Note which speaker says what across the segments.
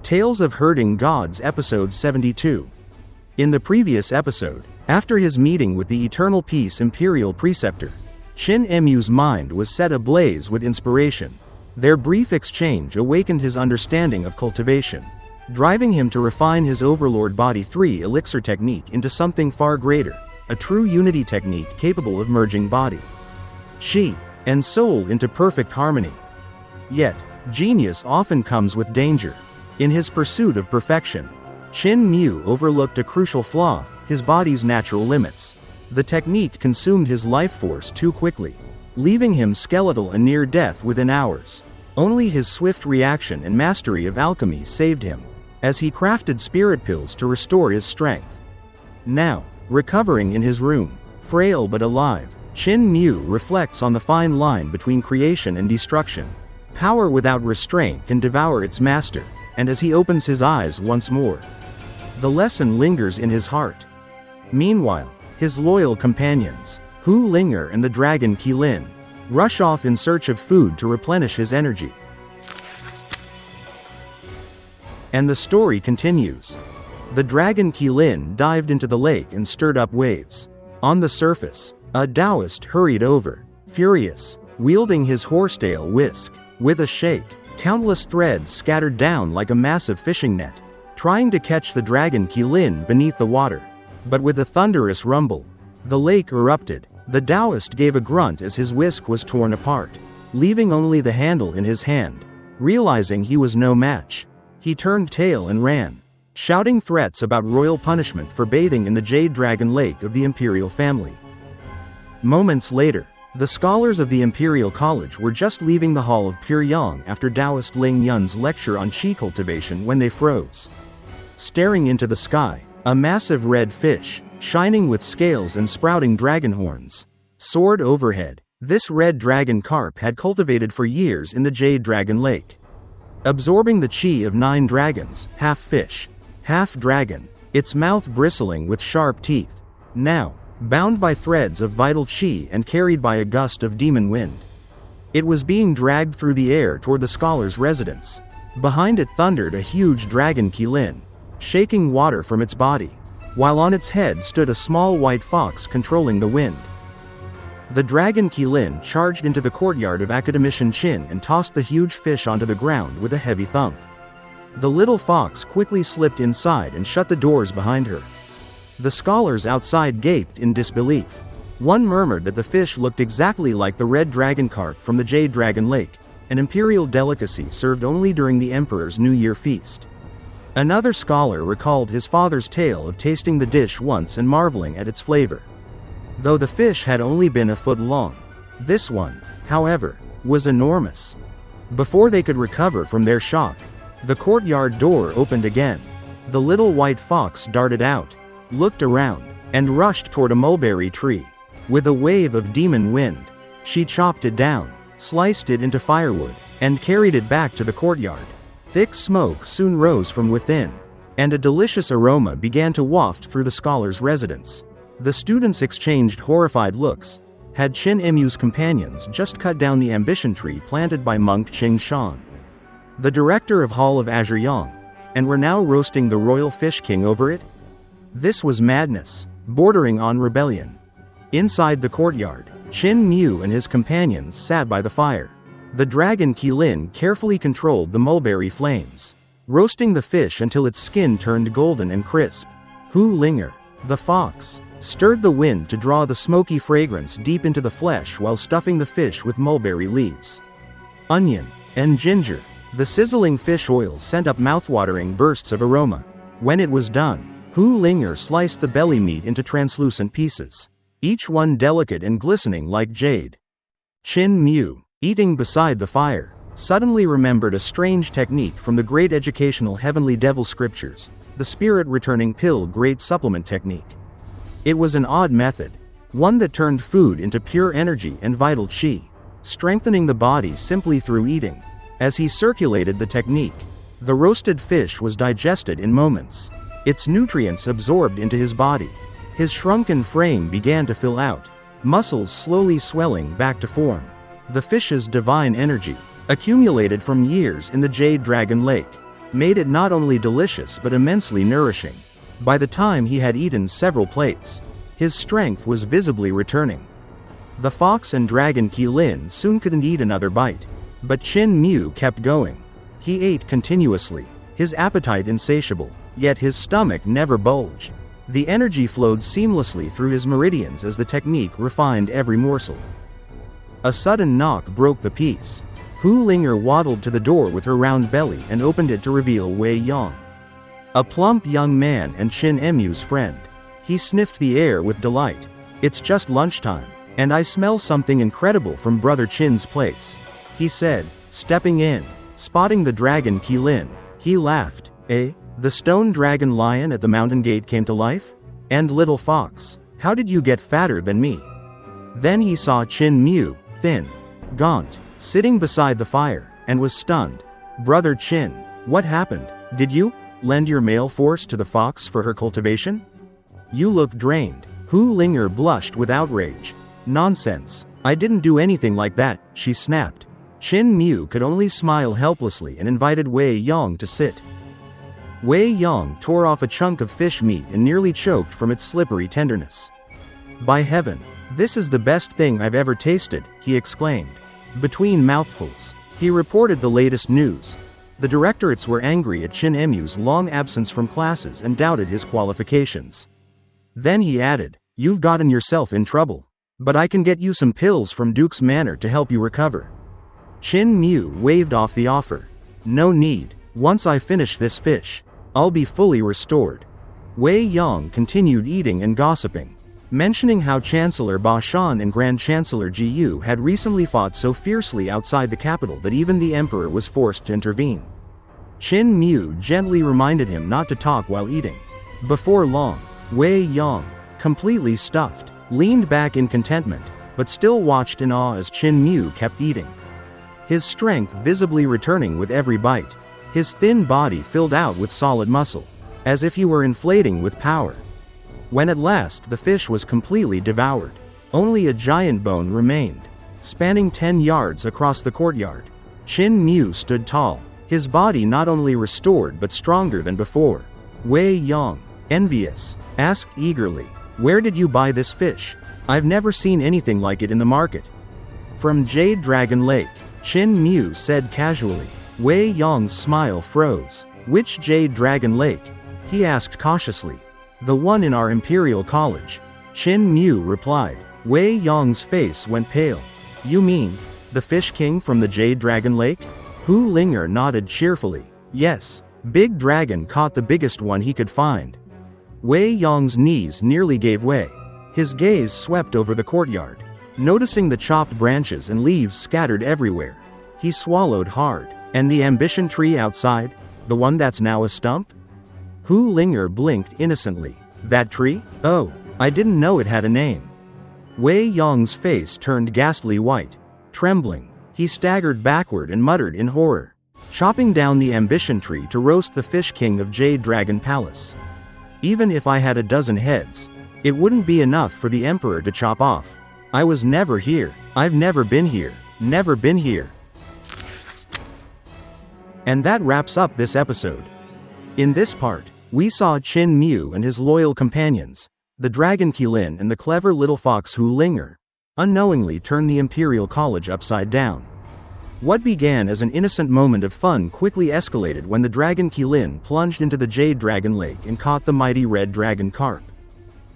Speaker 1: Tales of Herding Gods Episode 72. In the previous episode, after his meeting with the Eternal Peace Imperial Preceptor, Qin Mu's mind was set ablaze with inspiration. Their brief exchange awakened his understanding of cultivation, driving him to refine his Overlord Body 3 Elixir technique into something far greater, a true unity technique capable of merging body, chi, and soul into perfect harmony. Yet, genius often comes with danger. In his pursuit of perfection, Qin Mu overlooked a crucial flaw: his body's natural limits. The technique consumed his life force too quickly, leaving him skeletal and near death within hours. Only his swift reaction and mastery of alchemy saved him, as he crafted spirit pills to restore his strength. Now, recovering in his room, frail but alive, Qin Mu reflects on the fine line between creation and destruction. Power without restraint can devour its master, and as he opens his eyes once more, the lesson lingers in his heart. Meanwhile, his loyal companions, Linger and the dragon Qilin, rush off in search of food to replenish his energy. And the story continues. The dragon Qilin dived into the lake and stirred up waves. On the surface, a Taoist hurried over, furious, wielding his horsetail whisk. With a shake, countless threads scattered down like a massive fishing net, trying to catch the dragon Qilin beneath the water. But with a thunderous rumble, the lake erupted. The Taoist gave a grunt as his whisk was torn apart, leaving only the handle in his hand. Realizing he was no match, he turned tail and ran, shouting threats about royal punishment for bathing in the Jade Dragon Lake of the Imperial family. Moments later, the scholars of the Imperial College were just leaving the Hall of Pure Yang after Taoist Ling Yun's lecture on Qi cultivation when they froze. Staring into the sky, a massive red fish, shining with scales and sprouting dragon horns, soared overhead. This red dragon carp had cultivated for years in the Jade Dragon Lake, absorbing the qi of 9 dragons, half fish, half dragon, its mouth bristling with sharp teeth. Now, bound by threads of vital qi and carried by a gust of demon wind, it was being dragged through the air toward the scholar's residence. Behind it thundered a huge dragon Qilin, shaking water from its body, while on its head stood a small white fox controlling the wind. The dragon Qilin charged into the courtyard of Academician Qin and tossed the huge fish onto the ground with a heavy thump. The little fox quickly slipped inside and shut the doors behind her. The scholars outside gaped in disbelief. One murmured that the fish looked exactly like the red dragon carp from the Jade Dragon Lake, an imperial delicacy served only during the emperor's New Year feast. Another scholar recalled his father's tale of tasting the dish once and marveling at its flavor. Though the fish had only been a foot long, this one, however, was enormous. Before they could recover from their shock, the courtyard door opened again. The little white fox darted out, looked around, and rushed toward a mulberry tree. With a wave of demon wind, she chopped it down, sliced it into firewood, and carried it back to the courtyard. Thick smoke soon rose from within, and a delicious aroma began to waft through the scholar's residence. The students exchanged horrified looks. Had Qin Mu's companions just cut down the ambition tree planted by monk Qing Shan, the director of Hall of Azure Yang, and were now roasting the royal fish king over it? This was madness, bordering on rebellion. Inside the courtyard, Qin Mu and his companions sat by the fire. The dragon Qilin carefully controlled the mulberry flames, roasting the fish until its skin turned golden and crisp. Linger, the fox, stirred the wind to draw the smoky fragrance deep into the flesh while stuffing the fish with mulberry leaves, onion, and ginger. The sizzling fish oil sent up mouthwatering bursts of aroma. When it was done, Linger sliced the belly meat into translucent pieces, each one delicate and glistening like jade. Qin Mu, eating beside the fire, suddenly remembered a strange technique from the great educational heavenly devil scriptures, the spirit-returning pill great supplement technique. It was an odd method, one that turned food into pure energy and vital qi, strengthening the body simply through eating. As he circulated the technique, the roasted fish was digested in moments, its nutrients absorbed into his body. His shrunken frame began to fill out, muscles slowly swelling back to form. The fish's divine energy, accumulated from years in the Jade Dragon Lake, made it not only delicious but immensely nourishing. By the time he had eaten several plates, his strength was visibly returning. The fox and dragon Qilin soon couldn't eat another bite, but Qin Mu kept going. He ate continuously, his appetite insatiable, yet his stomach never bulged. The energy flowed seamlessly through his meridians as the technique refined every morsel. A sudden knock broke the peace. Hu Linger waddled to the door with her round belly and opened it to reveal Wei Yang, a plump young man and Qin Mu's friend. He sniffed the air with delight. "It's just lunchtime, and I smell something incredible from Brother Qin's place," he said, stepping in. Spotting the dragon Qilin, he laughed. "Eh? The stone dragon lion at the mountain gate came to life? And little fox, how did you get fatter than me?" Then he saw Qin Mu, thin, gaunt, sitting beside the fire, and was stunned. "Brother Qin, what happened? Did you lend your male force to the fox for her cultivation? You look drained." Hu Linger blushed with outrage. "Nonsense. I didn't do anything like that," she snapped. Qin Mu could only smile helplessly and invited Wei Yang to sit. Wei Yang tore off a chunk of fish meat and nearly choked from its slippery tenderness. "By heaven, this is the best thing I've ever tasted," he exclaimed. Between mouthfuls, he reported the latest news. The directorates were angry at Qin Mu's long absence from classes and doubted his qualifications. Then he added, "You've gotten yourself in trouble. But I can get you some pills from Duke's Manor to help you recover." Qin Mu waved off the offer. "No need. Once I finish this fish, I'll be fully restored." Wei Yang continued eating and gossiping, mentioning how Chancellor Ba Shan and Grand Chancellor Ji Yu had recently fought so fiercely outside the capital that even the emperor was forced to intervene. Qin Mu gently reminded him not to talk while eating. Before long, Wei Yang, completely stuffed, leaned back in contentment, but still watched in awe as Qin Mu kept eating. His strength visibly returning with every bite, his thin body filled out with solid muscle, as if he were inflating with power. When at last the fish was completely devoured, only a giant bone remained, spanning 10 yards across the courtyard. Qin Mu stood tall, his body not only restored but stronger than before. Wei Yang, envious, asked eagerly, "Where did you buy this fish? I've never seen anything like it in the market." "From Jade Dragon Lake," Qin Mu said casually. Wei Yang's smile froze. "Which Jade Dragon Lake?" he asked cautiously. "The one in our Imperial College," Qin Mu replied. Wei Yang's face went pale. "You mean the Fish King from the Jade Dragon Lake?" Hu Linger nodded cheerfully. "Yes, Big Dragon caught the biggest one he could find." Wei Yang's knees nearly gave way. His gaze swept over the courtyard, noticing the chopped branches and leaves scattered everywhere. He swallowed hard. "And the ambition tree outside? The one that's now a stump?" Hu Linger blinked innocently. "That tree? Oh, I didn't know it had a name." Wei Yang's face turned ghastly white. Trembling, he staggered backward and muttered in horror, "Chopping down the ambition tree to roast the Fish King of Jade Dragon Palace. Even if I had a dozen heads, it wouldn't be enough for the Emperor to chop off. I was never here. I've never been here. Never been here." And that wraps up this episode. In this part, we saw Qin Mu and his loyal companions, the Dragon Qilin and the clever little fox Hu Linger, unknowingly turn the Imperial College upside down. What began as an innocent moment of fun quickly escalated when the Dragon Qilin plunged into the Jade Dragon Lake and caught the mighty red dragon carp,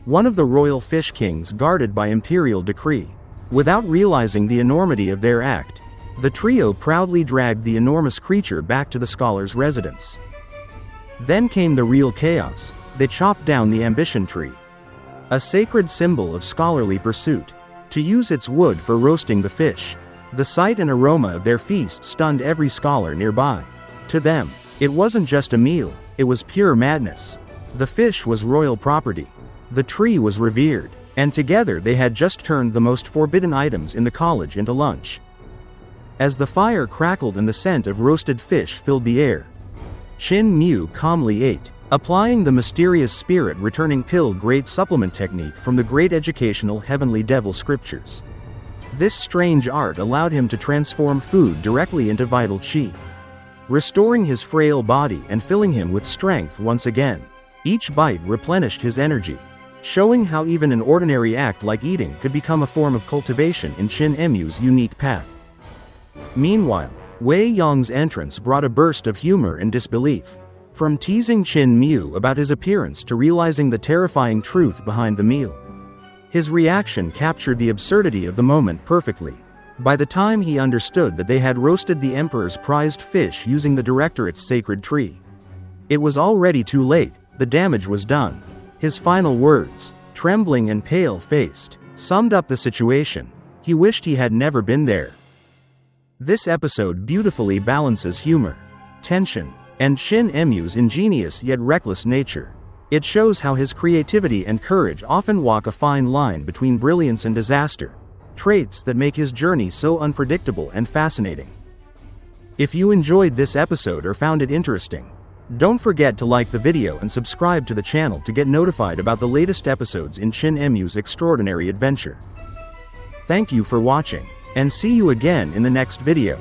Speaker 1: one of the royal fish kings guarded by imperial decree. Without realizing the enormity of their act, the trio proudly dragged the enormous creature back to the scholar's residence. Then came the real chaos. They chopped down the ambition tree, a sacred symbol of scholarly pursuit, to use its wood for roasting the fish. The sight and aroma of their feast stunned every scholar nearby. To them, it wasn't just a meal, it was pure madness. The fish was royal property. The tree was revered, and together they had just turned the most forbidden items in the college into lunch. As the fire crackled and the scent of roasted fish filled the air, Qin Mu calmly ate, applying the mysterious spirit returning pill great supplement technique from the great educational heavenly devil scriptures. This strange art allowed him to transform food directly into vital qi. restoring his frail body and filling him with strength once again. Each bite replenished his energy, showing how even an ordinary act like eating could become a form of cultivation in Qin Mu's unique path. Meanwhile, Wei Yang's entrance brought a burst of humor and disbelief. From teasing Qin Mu about his appearance to realizing the terrifying truth behind the meal, his reaction captured the absurdity of the moment perfectly. By the time he understood that they had roasted the Emperor's prized fish using the Directorate's sacred tree, it was already too late. The damage was done. His final words, trembling and pale-faced, summed up the situation. He wished he had never been there. This episode beautifully balances humor, tension, and Qin Mu's ingenious yet reckless nature. It shows how his creativity and courage often walk a fine line between brilliance and disaster, traits that make his journey so unpredictable and fascinating. If you enjoyed this episode or found it interesting, don't forget to like the video and subscribe to the channel to get notified about the latest episodes in Qin Mu's extraordinary adventure. Thank you for watching, and see you again in the next video.